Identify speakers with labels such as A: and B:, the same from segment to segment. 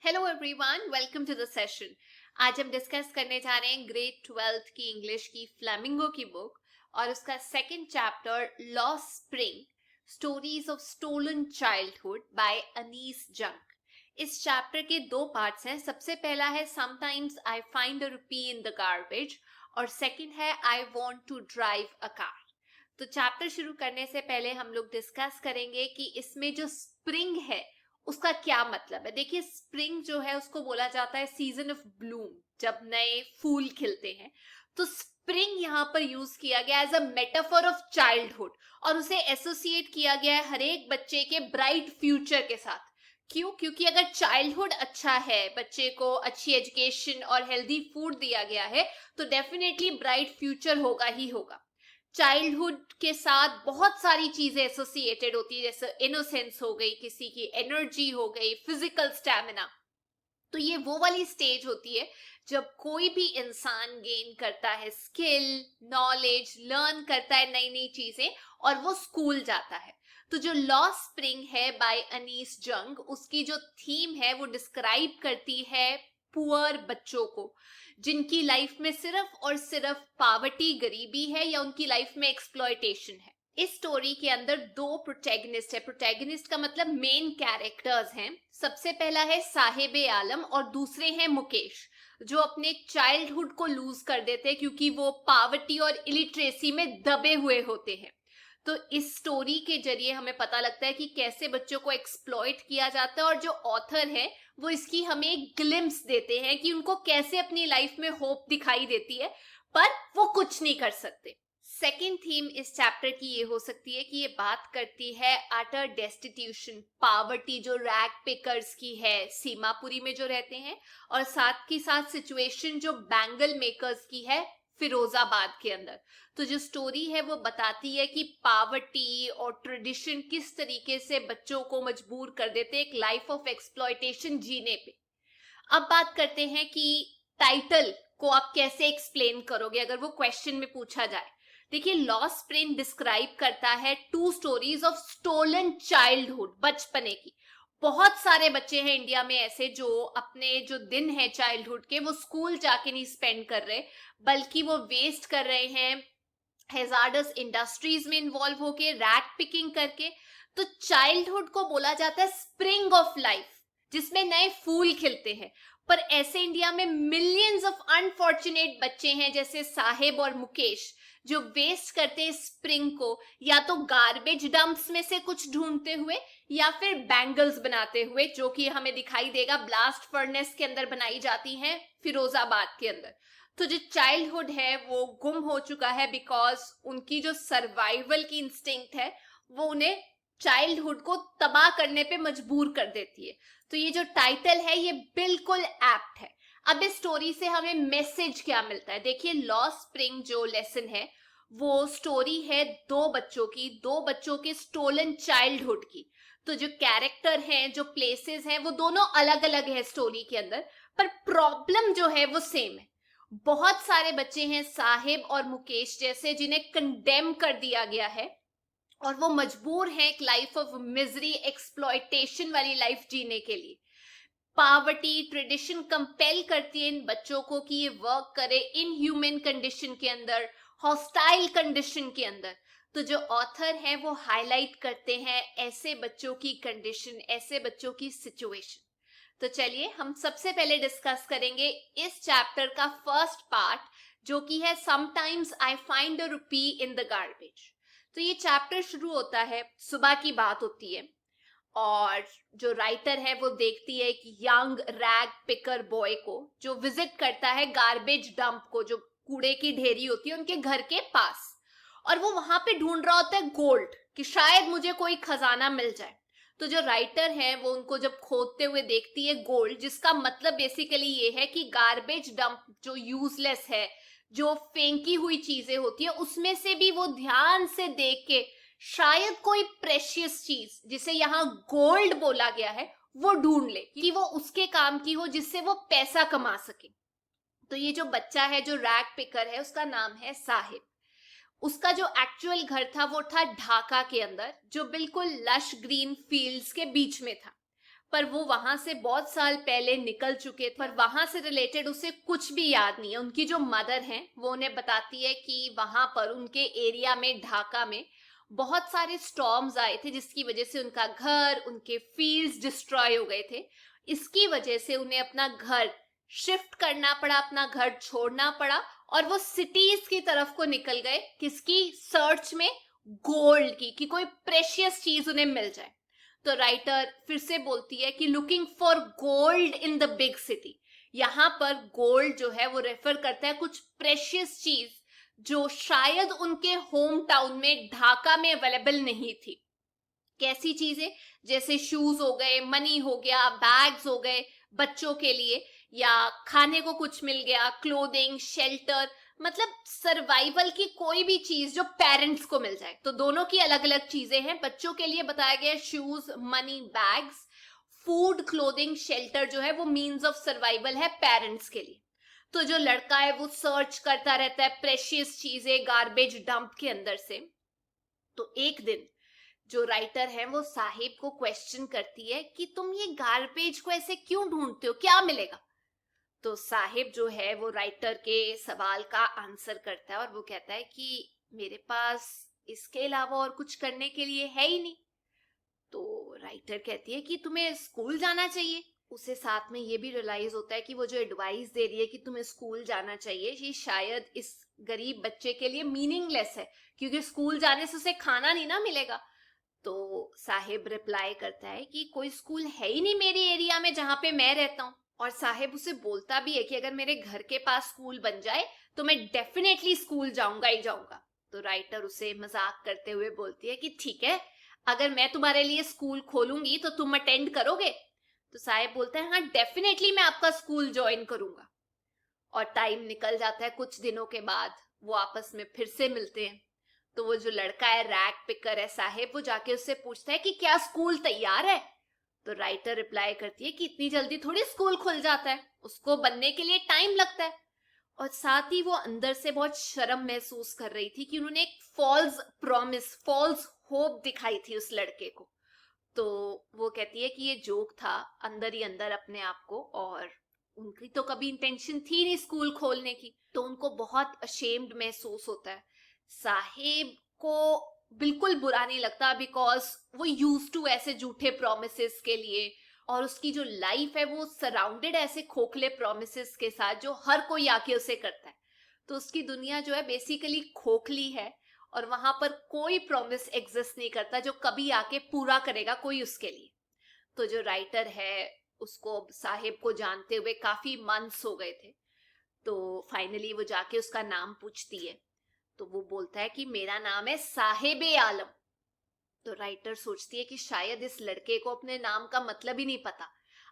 A: Hello everyone, welcome to the session. आज हम discuss करने जा रहे हैं ग्रेड 12th की इंग्लिश की फ्लैमिंगो की बुक और उसका second chapter Lost Spring, Stories of stolen Childhood by Anees Jung. इस चैप्टर के दो पार्ट्स हैं। सबसे पहला है sometimes I find a rupee in the garbage और सेकंड है I want to drive a car. तो चैप्टर शुरू करने से पहले हम लोग डिस्कस करेंगे कि इसमें जो स्प्रिंग है उसका क्या मतलब है। देखिए, स्प्रिंग जो है उसको बोला जाता है सीजन ऑफ ब्लूम, जब नए फूल खिलते हैं। तो स्प्रिंग यहाँ पर यूज किया गया as a metaphor of childhood और उसे एसोसिएट किया गया है हर एक बच्चे के ब्राइट फ्यूचर के साथ। क्यों? क्योंकि अगर चाइल्डहुड अच्छा है, बच्चे को अच्छी एजुकेशन और हेल्दी फूड दिया गया है, तो डेफिनेटली ब्राइट फ्यूचर होगा ही होगा। चाइल्डहुड के साथ बहुत सारी चीजें एसोसिएटेड होती है, जैसे इनोसेंस हो गई, किसी की एनर्जी हो गई, फिजिकल स्टैमिना। तो ये वो वाली स्टेज होती है जब कोई भी इंसान गेन करता है स्किल, नॉलेज, लर्न करता है नई नई चीजें और वो स्कूल जाता है। तो जो लॉस्ट स्प्रिंग है बाय अनीस जंग, उसकी जो थीम है वो डिस्क्राइब करती है पुअर बच्चों को, जिनकी लाइफ में सिर्फ और सिर्फ पावर्टी, गरीबी है या उनकी लाइफ में एक्सप्लॉयटेशन है। इस स्टोरी के अंदर दो प्रोटैगनिस्ट है। प्रोटैगनिस्ट का मतलब मेन कैरेक्टर्स हैं। सबसे पहला है साहिब आलम और दूसरे हैं मुकेश, जो अपने चाइल्डहुड को लूज कर देते हैं क्योंकि वो पावर्टी और इलिटरेसी में दबे हुए होते हैं। तो इस स्टोरी के जरिए हमें पता लगता है कि कैसे बच्चों को एक्सप्लॉइट किया जाता है और जो ऑथर है वो इसकी हमें एक ग्लिम्स देते हैं कि उनको कैसे अपनी लाइफ में होप दिखाई देती है, पर वो कुछ नहीं कर सकते। सेकेंड थीम इस चैप्टर की ये हो सकती है कि ये बात करती है अटर डेस्टिट्यूशन, पावर्टी जो रैग पिकर्स की है सीमापुरी में जो रहते हैं, और साथ ही साथ सिचुएशन जो बैंगल मेकर्स की है फिरोजाबाद के अंदर। तो जो स्टोरी है वो बताती है कि पावर्टी और ट्रेडिशन किस तरीके से बच्चों को मजबूर कर देते एक लाइफ ऑफ एक्सप्लॉयटेशन जीने पे। अब बात करते हैं कि टाइटल को आप कैसे एक्सप्लेन करोगे अगर वो क्वेश्चन में पूछा जाए। देखिए, लॉस्ट स्प्रिंग डिस्क्राइब करता है two stories of stolen childhood, बचपने की। बहुत सारे बच्चे हैं इंडिया में ऐसे जो अपने जो दिन है चाइल्डहुड के वो स्कूल जाके नहीं स्पेंड कर रहे, बल्कि वो वेस्ट कर रहे हैं हैजार्डस इंडस्ट्रीज में इन्वॉल्व होके, रैग पिकिंग करके। तो चाइल्डहुड को बोला जाता है स्प्रिंग ऑफ लाइफ, जिसमें नए फूल खिलते हैं। पर ऐसे इंडिया में मिलियंस ऑफ अनफॉर्चुनेट बच्चे हैं जैसे साहिब और मुकेश, जो वेस्ट करते हैं स्प्रिंग को या तो गार्बेज डंप्स में से कुछ ढूंढते हुए या फिर बैंगल्स बनाते हुए, जो कि हमें दिखाई देगा ब्लास्ट फर्नेस के अंदर बनाई जाती हैं फिरोजाबाद के अंदर। तो जो चाइल्डहुड है वो गुम हो चुका है बिकॉज उनकी जो सर्वाइवल की इंस्टिंक्ट है वो उन्हें चाइल्डहुड को तबाह करने पे मजबूर कर देती है। तो ये जो टाइटल है ये बिल्कुल एप्ट है। अब इस स्टोरी से हमें मैसेज क्या मिलता है? देखिए, लॉस्ट स्प्रिंग जो लेसन है वो स्टोरी है दो बच्चों के स्टोलन चाइल्डहुड की। तो जो कैरेक्टर हैं, जो प्लेसेस हैं, वो दोनों अलग अलग है स्टोरी के अंदर, पर प्रॉब्लम जो है वो सेम है। बहुत सारे बच्चे हैं साहिब और मुकेश जैसे जिन्हें कंडेम कर दिया गया है और वो मजबूर हैं एक लाइफ ऑफ मिजरी, एक्सप्लॉयटेशन वाली लाइफ जीने के लिए। पावर्टी, ट्रेडिशन कंपेल करती है इन बच्चों को कि ये वर्क करे इन ह्यूमन कंडीशन के अंदर, हॉस्टाइल कंडीशन के अंदर। तो जो ऑथर है वो हाईलाइट करते हैं ऐसे बच्चों की कंडीशन, ऐसे बच्चों की सिचुएशन। तो चलिए हम सबसे पहले डिस्कस करेंगे इस चैप्टर का फर्स्ट पार्ट, जो कि है sometimes I find a rupee in the garbage. तो ये चैप्टर शुरू होता है, सुबह की बात होती है और जो राइटर है वो देखती है एक यंग रैग पिकर बॉय को जो विजिट करता है गार्बेज डंप को, जो कूड़े की ढेरी होती है उनके घर के पास, और वो वहां पे ढूंढ रहा होता है गोल्ड, कि शायद मुझे कोई खजाना मिल जाए। तो जो राइटर है वो उनको जब खोदते हुए देखती है गोल्ड, जिसका मतलब बेसिकली ये है कि गार्बेज डंप जो यूजलेस है, जो फेंकी हुई चीजें होती है, उसमें से भी वो ध्यान से देख के शायद कोई प्रेशियस चीज, जिसे यहाँ गोल्ड बोला गया है, वो ढूंढ ले कि वो उसके काम की हो, जिससे वो पैसा कमा सके। तो ये जो बच्चा है जो रैग पिकर है उसका नाम है साहिब। उसका जो एक्चुअल घर था वो था ढाका के अंदर, जो बिल्कुल लश ग्रीन फील्ड्स के बीच में था। पर वो वहां से बहुत साल पहले निकल चुके थे, पर वहां से रिलेटेड उसे कुछ भी याद नहीं है। उनकी जो मदर है वो उन्हें बताती है कि वहां पर उनके एरिया में, ढाका में, बहुत सारे स्टॉर्म्स आए थे जिसकी वजह से उनका घर, उनके फील्ड्स डिस्ट्रॉय हो गए थे। इसकी वजह से उन्हें अपना घर शिफ्ट करना पड़ा, अपना घर छोड़ना पड़ा, और वो सिटीज की तरफ को निकल गए, किसकी सर्च में, गोल्ड की, कि कोई प्रेशियस चीज उन्हें मिल जाए। तो राइटर फिर से बोलती है कि looking for gold in the big city. यहां पर गोल्ड जो है वो रेफर करता है कुछ प्रेशियस चीज जो शायद उनके होम टाउन में, ढाका में, अवेलेबल नहीं थी। कैसी चीजें? जैसे शूज हो गए, मनी हो गया, बैग्स हो गए बच्चों के लिए, या खाने को कुछ मिल गया, क्लोथिंग, शेल्टर, मतलब सर्वाइवल की कोई भी चीज जो पेरेंट्स को मिल जाए। तो दोनों की अलग अलग चीजें हैं। बच्चों के लिए बताया गया shoes, money, bags. Food, clothing, shelter जो है वो मीन्स ऑफ सर्वाइवल है पेरेंट्स के लिए। तो जो लड़का है वो सर्च करता रहता है प्रेशियस चीजें गार्बेज डंप के अंदर से। तो एक दिन जो राइटर है वो साहिब को क्वेश्चन करती है कि तुम ये गार्बेज को ऐसे क्यों ढूंढते हो, क्या मिलेगा? तो साहिब जो है वो राइटर के सवाल का आंसर करता है और वो कहता है कि मेरे पास इसके अलावा और कुछ करने के लिए है ही नहीं। तो राइटर कहती है कि तुम्हें स्कूल जाना चाहिए। उसे साथ में ये भी रियलाइज होता है कि वो जो एडवाइस दे रही है कि तुम्हें स्कूल जाना चाहिए, ये शायद इस गरीब बच्चे के लिए मीनिंगलेस है, क्योंकि स्कूल जाने से उसे खाना नहीं ना मिलेगा। तो साहिब रिप्लाई करता है कि कोई स्कूल है ही नहीं मेरे एरिया में जहां पे मैं रहता हूँ। और साहिब उसे बोलता भी है कि अगर मेरे घर के पास स्कूल बन जाए तो मैं डेफिनेटली स्कूल जाऊंगा ही जाऊंगा। तो राइटर उसे मजाक करते हुए बोलती है कि ठीक है, अगर मैं तुम्हारे लिए स्कूल खोलूंगी तो तुम अटेंड करोगे? तो साहिब बोलता है हाँ, डेफिनेटली मैं आपका स्कूल ज्वाइन करूंगा। और टाइम निकल जाता है। कुछ दिनों के बाद वो आपस में फिर से मिलते हैं। तो वो जो लड़का है, रैग पिकर है साहिब, वो जाके उससे पूछता है कि क्या स्कूल तैयार है? तो राइटर रिप्लाई करती है कि इतनी जल्दी थोड़ी स्कूल खुल जाता है, उसको बनने के लिए टाइम लगता है। और साथ ही वो अंदर से बहुत शर्म महसूस कर रही थी कि उन्होंने एक फॉल्स प्रॉमिस, फॉल्स होप दिखाई थी उस लड़के को। तो वो कहती है कि ये जोक था अंदर ही अंदर अपने आप को, और उनकी तो कभी इंटेंशन थी नहीं स्कूल खोलने की। तो उनको बहुत अशेम्ड महसूस होता है। साहिब को बिल्कुल बुरा नहीं लगता, बिकॉज वो यूज टू ऐसे झूठे प्रोमिस के लिए, और उसकी जो लाइफ है वो सराउंडेड ऐसे खोखले प्रोमिस के साथ जो हर कोई आके उसे करता है। तो उसकी दुनिया जो है बेसिकली खोखली है, और वहां पर कोई प्रॉमिस एग्जिस्ट नहीं करता जो कभी आके पूरा करेगा कोई उसके लिए। तो जो राइटर है उसको साहिब को जानते हुए काफी मंथ्स हो गए थे। तो फाइनली वो जाके उसका नाम पूछती है। तो वो बोलता है कि मेरा नाम है साहिब आलम। तो राइटर सोचती है कि शायद इस लड़के को अपने नाम का मतलब ही नहीं पता।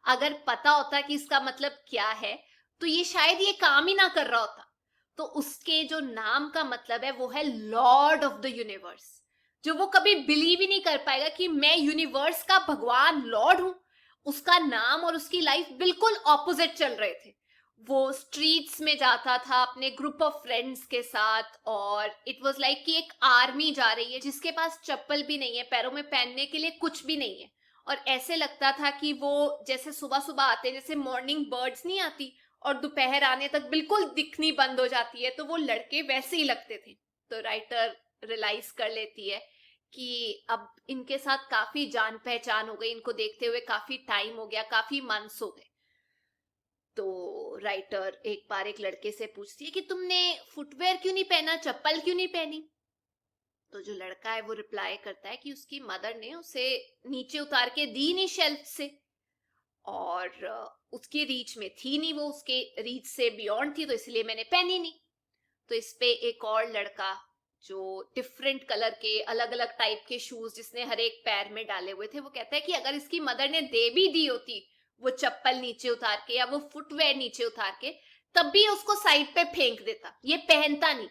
A: अगर पता होता कि इसका मतलब क्या है तो ये शायद ये काम ही ना कर रहा होता। तो उसके जो नाम का मतलब है वो है लॉर्ड ऑफ द यूनिवर्स, जो वो कभी बिलीव ही नहीं कर पाएगा कि मैं यूनिवर्स का भगवान, लॉर्ड हूं। उसका नाम और उसकी लाइफ बिल्कुल ऑपोजिट चल रहे थे। वो स्ट्रीट्स में जाता था अपने ग्रुप ऑफ फ्रेंड्स के साथ, और इट वाज लाइक कि एक आर्मी जा रही है जिसके पास चप्पल भी नहीं है, पैरों में पहनने के लिए कुछ भी नहीं है। और ऐसे लगता था कि वो जैसे सुबह सुबह आते हैं, जैसे मॉर्निंग बर्ड्स नहीं आती और दोपहर आने तक बिल्कुल दिखनी बंद हो जाती है, तो वो लड़के वैसे ही लगते थे। तो राइटर रियलाइज कर लेती है कि अब इनके साथ काफी जान पहचान हो गई, इनको देखते हुए काफी टाइम हो गया, काफी मंथ्स हो गए। तो राइटर एक बार एक लड़के से पूछती है कि तुमने फुटवेयर क्यों नहीं पहना, चप्पल क्यों नहीं पहनी? तो जो लड़का है वो रिप्लाई करता है कि उसकी मदर ने उसे नीचे उतार के दी नहीं शेल्फ से, और उसकी रीच में थी नहीं, वो उसके रीच से बियॉन्ड थी, तो इसलिए मैंने पहनी नहीं। तो इस पे एक और लड़का जो डिफरेंट कलर के अलग अलग टाइप के शूज जिसने हर एक पैर में डाले हुए थे, वो कहता है कि अगर इसकी मदर ने दे भी दी होती वो चप्पल नीचे उतार के या वो फुटवेयर नीचे उतार के, तब भी उसको साइड पे फेंक देता, ये पहनता नहीं।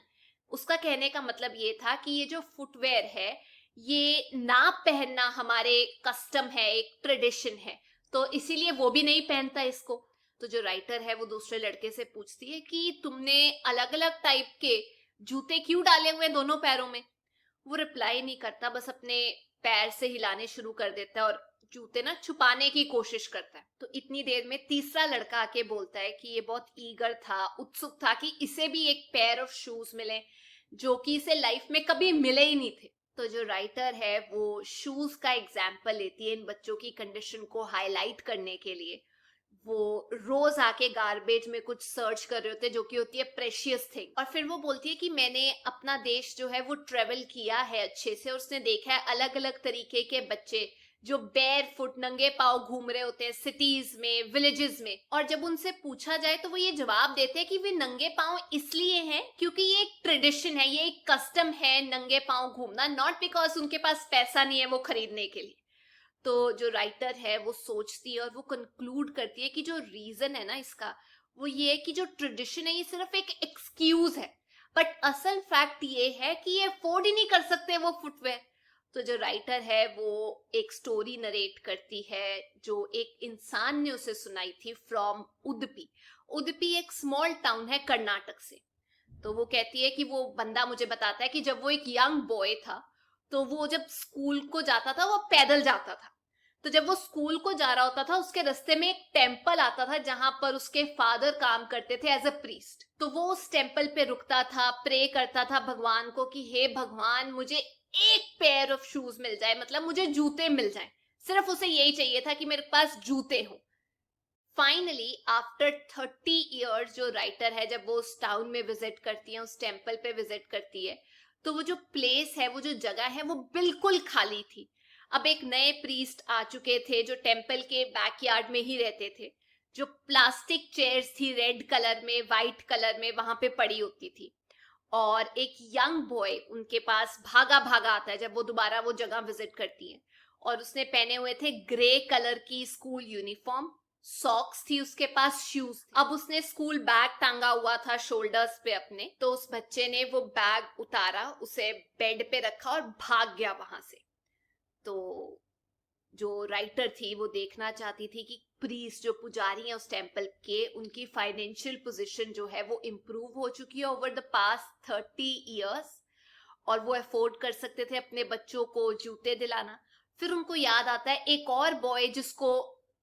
A: उसका कहने का मतलब ये था कि ये जो फुटवेयर है ये ना पहनना हमारे कस्टम है, एक ट्रेडिशन है, तो इसीलिए वो भी नहीं पहनता इसको। तो जो राइटर है वो दूसरे लड़के से पूछती है कि तुमने अलग अलग टाइप के जूते क्यों डाले हुए हैं दोनों पैरों में? वो रिप्लाई नहीं करता, बस अपने पैर से हिलाने शुरू कर देता है और जूते ना छुपाने की कोशिश करता है। तो इतनी देर में तीसरा लड़का आके बोलता है कि ये बहुत ईगर था, उत्सुक था कि इसे भी एक पेयर ऑफ शूज मिले जो कि इसे लाइफ में कभी मिले ही नहीं थे। तो जो राइटर है वो शूज का एग्जाम्पल लेती है इन बच्चों की कंडीशन को हाईलाइट करने के लिए। वो रोज आके गार्बेज में कुछ सर्च कर रहे होते जो कि होती है प्रेशियस थिंग, और फिर वो बोलती है कि मैंने अपना देश जो है वो ट्रेवल किया है अच्छे से, और उसने देखा है अलग अलग तरीके के बच्चे जो बेयर फुट नंगे पांव घूम रहे होते हैं सिटीज में, विलेजेस में। और जब उनसे पूछा जाए तो वो ये जवाब देते हैं कि वे नंगे पांव इसलिए हैं क्योंकि ये एक ट्रेडिशन है, ये एक कस्टम है नंगे पांव घूमना, नॉट बिकॉज उनके पास पैसा नहीं है वो खरीदने के लिए। तो जो राइटर है वो सोचती है और वो कंक्लूड करती है कि जो रीजन है ना इसका, वो ये है कि जो ट्रेडिशन है ये सिर्फ एक एक्सक्यूज है, बट असल फैक्ट ये है कि ये अफोर्ड ही नहीं कर सकते वो फुटवेयर। तो जो राइटर है वो एक स्टोरी नरेट करती है जो एक इंसान ने उसे सुनाई थी फ्रॉम उडुपी। उडुपी एक स्मॉल टाउन है कर्नाटक से। तो वो कहती है कि वो बंदा मुझे बताता है कि जब वो एक यंग बॉय था तो वो जब स्कूल को जाता था वो पैदल जाता था। तो जब वो स्कूल को जा रहा होता था उसके रास्ते में एक टेम्पल आता था जहां पर उसके फादर काम करते थे एज अ प्रीस्ट। तो वो उस टेम्पल पे रुकता था, प्रे करता था भगवान को कि हे भगवान मुझे एक पेयर ऑफ शूज मिल जाए, मतलब मुझे जूते मिल जाए। सिर्फ उसे यही चाहिए था कि मेरे पास जूते हो। फाइनली आफ्टर 30 ईयर्स जो राइटर है जब वो उस टाउन में विजिट करती है, उस टेम्पल पे विजिट करती है, तो वो जो प्लेस है, वो जो जगह है वो बिल्कुल खाली थी। अब एक नए प्रीस्ट आ चुके थे जो टेम्पल के बैकयार्ड में ही रहते थे। जो प्लास्टिक चेयर्स थी रेड कलर में, वाइट कलर में वहां पे पड़ी होती थी। और एक यंग बॉय उनके पास भागा भागा आता है जब वो दोबारा वो जगह विजिट करती है, और उसने पहने हुए थे ग्रे कलर की स्कूल यूनिफॉर्म, सॉक्स थी उसके पास, शूज। अब उसने स्कूल बैग टांगा हुआ था शोल्डर्स पे अपने। तो उस बच्चे ने वो बैग उतारा, उसे बेड पे रखा और भाग गया वहां से। तो जो राइटर थी वो देखना चाहती थी कि प्रीस्ट जो पुजारी हैं उस टेम्पल के, उनकी फाइनेंशियल पोजीशन जो है वो इम्प्रूव हो चुकी है ओवर द पास्ट 30 ईयर्स, और वो अफोर्ड कर सकते थे अपने बच्चों को जूते दिलाना। फिर उनको याद आता है एक और बॉय जिसको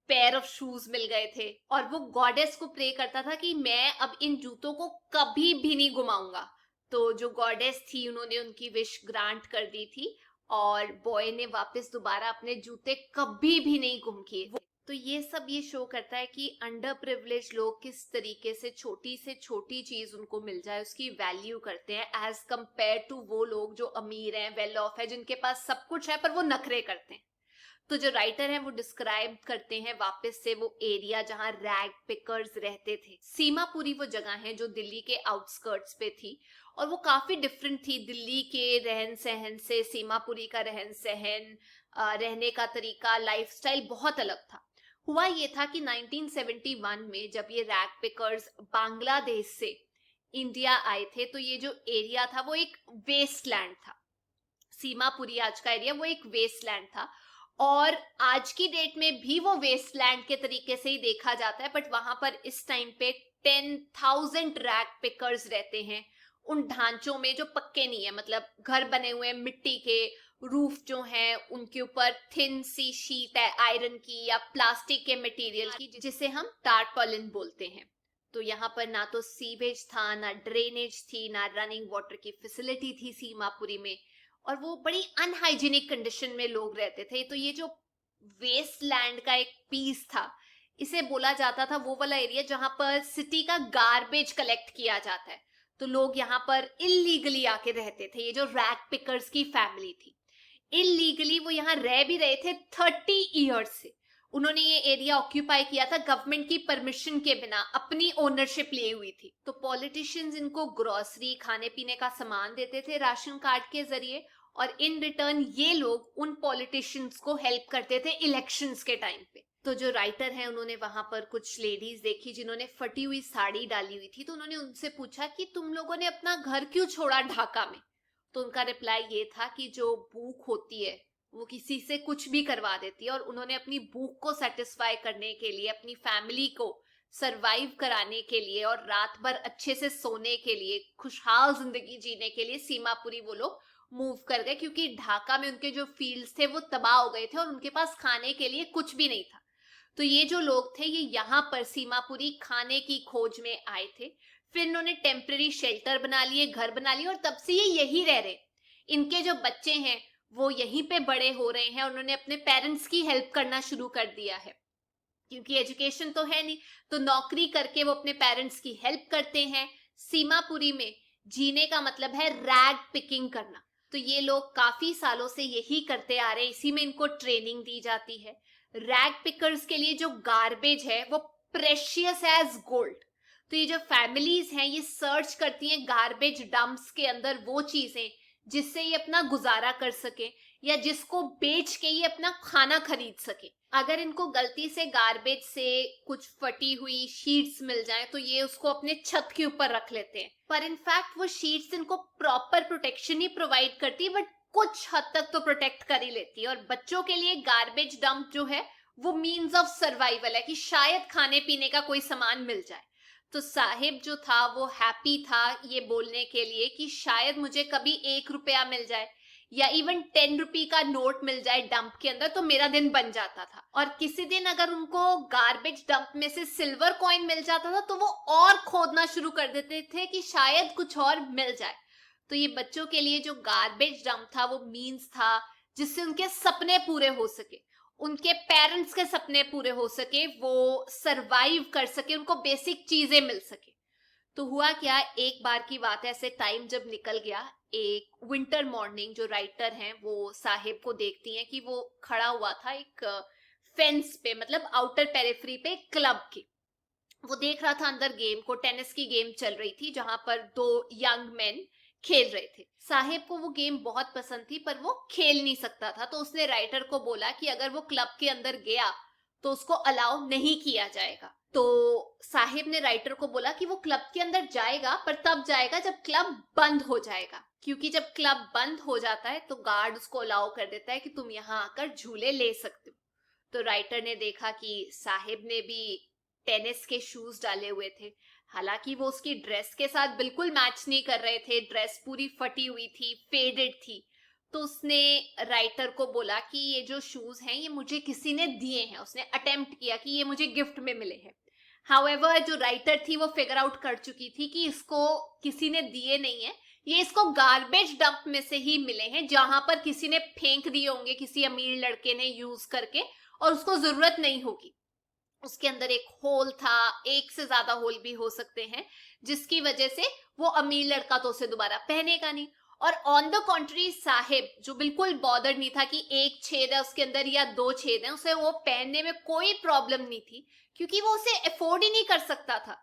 A: पेयर ऑफ शूज मिल गए थे, और वो गॉडेस को प्रे करता था कि मैं अब इन जूतों को कभी भी नहीं घुमाऊंगा। तो जो गॉडेस थी उन्होंने उनकी विश ग्रांट कर दी थी, और बॉय ने वापस दोबारा अपने जूते कभी भी नहीं गुम किए। तो ये सब ये शो करता है कि अंडर प्रिविलेज लोग किस तरीके से छोटी चीज उनको मिल जाए उसकी वैल्यू करते हैं एज कंपेयर टू वो लोग जो अमीर हैं, वेल ऑफ है, जिनके पास सब कुछ है पर वो नखरे करते हैं। तो जो राइटर है वो डिस्क्राइब करते हैं वापस से वो एरिया जहां रैग पिकर्स रहते थे। सीमापुरी वो जगह है जो दिल्ली के आउटस्कर्ट्स पे थी, और वो काफी डिफरेंट थी दिल्ली के रहन सहन से। सीमापुरी का रहन सहन, रहने का तरीका, लाइफस्टाइल बहुत अलग था। हुआ ये था कि 1971 में जब ये रैग पिकर्स बांग्लादेश से इंडिया आए थे तो ये जो एरिया था वो एक वेस्टलैंड था। सीमापुरी आज का एरिया वो एक वेस्टलैंड था, और आज की डेट में भी वो वेस्टलैंड के तरीके से ही देखा जाता है, बट वहां पर इस टाइम पे 10,000 रैग पिकर्स रहते हैं उन ढांचों में जो पक्के नहीं है, मतलब घर बने हुए मिट्टी के, रूफ जो है उनके ऊपर थिन सी शीट है आयरन की या प्लास्टिक के मटेरियल की जिसे हम टारपॉलिन बोलते हैं। तो यहाँ पर ना तो सीवेज था, ना ड्रेनेज थी, ना रनिंग वाटर की फैसिलिटी थी सीमापुरी में, और वो बड़ी अनहाइजीनिक कंडीशन में लोग रहते थे। तो ये जो वेस्टलैंड का एक पीस था, इसे बोला जाता था वो वाला एरिया जहां पर सिटी का गार्बेज कलेक्ट किया जाता है। तो लोग यहाँ पर इलीगली आके रहते थे। ये जो रैग पिकर्स की फैमिली थी, इलीगली वो यहाँ रह भी रहे थे 30 ईयर्स से। उन्होंने ये एरिया ऑक्यूपाई किया था गवर्नमेंट की परमिशन के बिना, अपनी ओनरशिप लिए हुई थी। तो पॉलिटिशियंस इनको ग्रोसरी, खाने पीने का सामान देते थे राशन कार्ड के जरिए, और इन रिटर्न ये लोग उन पॉलिटिशियंस को हेल्प करते थे इलेक्शंस के टाइम पे। तो जो राइटर है उन्होंने वहां पर कुछ लेडीज देखी जिन्होंने फटी हुई साड़ी डाली हुई थी। तो उन्होंने उनसे पूछा कि तुम लोगों ने अपना घर क्यों छोड़ा ढाका में। तो उनका रिप्लाई ये था कि जो भूख होती है वो किसी से कुछ भी करवा देती है, और उन्होंने अपनी भूख को सेटिस्फाई करने के लिए, अपनी फैमिली को सरवाइव कराने के लिए और रात भर अच्छे से सोने के लिए, खुशहाल जिंदगी जीने के लिए सीमापुरी वो लोग मूव कर गए, क्योंकि ढाका में उनके जो फील्ड्स थे वो तबाह हो गए थे और उनके पास खाने के लिए कुछ भी नहीं था। तो ये जो लोग थे ये यहाँ पर सीमापुरी खाने की खोज में आए थे। फिर इन्होंने टेम्पररी शेल्टर बना लिए, घर बना लिए, और तब से ये यही रह रहे। इनके जो बच्चे हैं वो यहीं पे बड़े हो रहे हैं। उन्होंने अपने पेरेंट्स की हेल्प करना शुरू कर दिया है, क्योंकि एजुकेशन तो है नहीं, तो नौकरी करके वो अपने पेरेंट्स की हेल्प करते हैं। सीमापुरी में जीने का मतलब है रैग पिकिंग करना। तो ये लोग काफी सालों से यही करते आ रहे हैं, इसी में इनको ट्रेनिंग दी जाती है। रैग पिकर्स के लिए जो गार्बेज है वो प्रेशियस एज गोल्ड। तो ये जो फैमिलीज हैं ये सर्च करती हैं गार्बेज डंप्स के अंदर वो चीजें जिससे ये अपना गुजारा कर सके, या जिसको बेच के ये अपना खाना खरीद सके। अगर इनको गलती से गार्बेज से कुछ फटी हुई शीट्स मिल जाए तो ये उसको अपने छत के ऊपर रख लेते हैं, पर इनफैक्ट वो शीट्स इनको प्रॉपर प्रोटेक्शन ही प्रोवाइड करती है, बट कुछ हद तक तो प्रोटेक्ट कर ही लेती है। और बच्चों के लिए गार्बेज डंप जो है वो मीन्स ऑफ सर्वाइवल है, कि शायद खाने पीने का कोई सामान मिल जाए। तो साहिब जो था वो हैप्पी था ये बोलने के लिए कि शायद मुझे कभी 1 रुपया मिल जाए या इवन 10 रुपी का नोट मिल जाए डंप के अंदर तो मेरा दिन बन जाता था। और किसी दिन अगर उनको गार्बेज डंप में से सिल्वर कॉइन मिल जाता था तो वो और खोदना शुरू कर देते थे कि शायद कुछ और मिल जाए। तो ये बच्चों के लिए जो गार्बेज डंप था वो मीन्स था जिससे उनके सपने पूरे हो सके, उनके पेरेंट्स के सपने पूरे हो सके, वो सरवाइव कर सके, उनको बेसिक चीजें मिल सके। तो हुआ क्या, एक बार की बात है, ऐसे टाइम जब निकल गया, एक विंटर मॉर्निंग जो राइटर हैं वो साहिब को देखती हैं कि वो खड़ा हुआ था एक फेंस पे, मतलब आउटर पेरिफेरी पे क्लब की। वो देख रहा था अंदर गेम को, टेनिस की गेम चल रही थी जहां पर 2 यंग मैन खेल रहे थे। साहिब को वो गेम बहुत पसंद थी पर वो खेल नहीं सकता था, तो उसने राइटर को बोला कि अगर वो क्लब के अंदर गया तो उसको अलाउ नहीं किया जाएगा। तो साहिब ने राइटर को बोला कि वो क्लब के अंदर जाएगा पर तब जाएगा जब क्लब बंद हो जाएगा, क्योंकि जब क्लब बंद हो जाता है तो गार्ड उसको अलाउ कर देता है कि तुम यहाँ आकर झूले ले सकते हो। तो राइटर ने देखा कि साहिब ने भी टेनिस के शूज डाले हुए थे, हालांकि वो उसकी ड्रेस के साथ बिल्कुल मैच नहीं कर रहे थे, ड्रेस पूरी फटी हुई थी, फेडेड थी। तो उसने राइटर को बोला कि ये जो शूज हैं ये मुझे किसी ने दिए हैं, उसने अटेम्प्ट किया कि ये मुझे गिफ्ट में मिले हैं। हाउएवर जो राइटर थी वो फिगर आउट कर चुकी थी कि इसको किसी ने दिए नहीं है, ये इसको गार्बेज डंप में से ही मिले हैं जहां पर किसी ने फेंक दिए होंगे, किसी अमीर लड़के ने यूज करके, और उसको जरूरत नहीं होगी। उसके अंदर एक होल था, एक से ज्यादा होल भी हो सकते हैं, जिसकी वजह से वो अमीर लड़का तो उसे दोबारा पहनेगा नहीं। और ऑन द कॉन्ट्री साहिब जो बिल्कुल बॉदर्ड नहीं था कि एक छेद है उसके अंदर या 2 छेद हैं, उसे वो पहनने में कोई प्रॉब्लम नहीं थी, क्योंकि वो उसे अफोर्ड ही नहीं कर सकता था।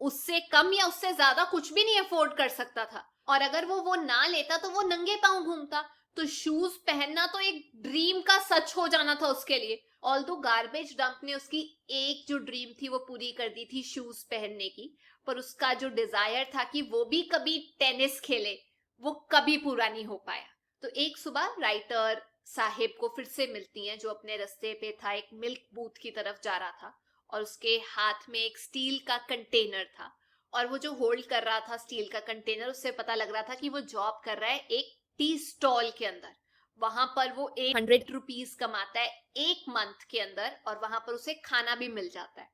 A: उससे कम या उससे ज्यादा कुछ भी नहीं अफोर्ड कर सकता था, और अगर वो ना लेता तो वो नंगे पांव घूमता। तो शूज पहनना तो एक ड्रीम का सच हो जाना था उसके लिए। ऑल्दो गार्बेज डंप ने उसकी एक जो ड्रीम थी वो पूरी कर दी थी शूज पहनने की, पर उसका जो डिजायर था कि वो भी कभी टेनिस खेले वो कभी पूरा नहीं हो पाया। तो एक सुबह राइटर साहिब को फिर से मिलती हैं जो अपने रास्ते पे था, एक मिल्क बूथ की तरफ जा रहा था और उसके हाथ में एक स्टील का कंटेनर था, और वो जो होल्ड कर रहा था स्टील का कंटेनर, उससे पता लग रहा था कि वो जॉब कर रहा है एक टी स्टॉल के अंदर। वहां पर वो 100 रुपीज कमाता है एक मंथ के अंदर, और वहां पर उसे खाना भी मिल जाता है।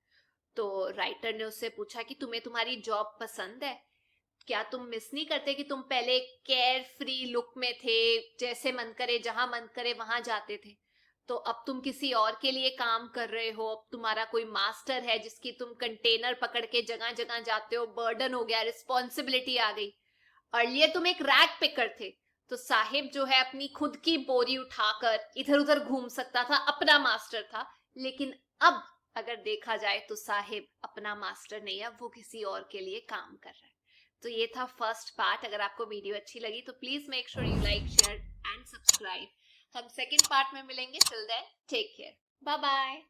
A: तो राइटर ने उससे पूछा कि तुम्हें तुम्हारी जॉब पसंद है, क्या तुम मिस नहीं करते कि तुम पहले केयर फ्री लुक में थे, जैसे मन करे जहां मन करे वहां जाते थे, तो अब तुम किसी और के लिए काम कर रहे हो, अब तुम्हारा कोई मास्टर है जिसकी तुम कंटेनर पकड़ के जगह जगह जाते हो, बर्डन हो गया, रिस्पॉन्सिबिलिटी आ गई। अर्लियर तुम एक रैग पिकर थे, तो साहिब जो है अपनी खुद की बोरी उठाकर इधर उधर घूम सकता था, अपना मास्टर था। लेकिन अब अगर देखा जाए तो साहिब अपना मास्टर नहीं है, वो किसी और के लिए काम कर रहा है। तो ये था फर्स्ट पार्ट। अगर आपको वीडियो अच्छी लगी तो please make sure you like, share and subscribe. हम सेकंड पार्ट में मिलेंगे। Till then take care, bye bye.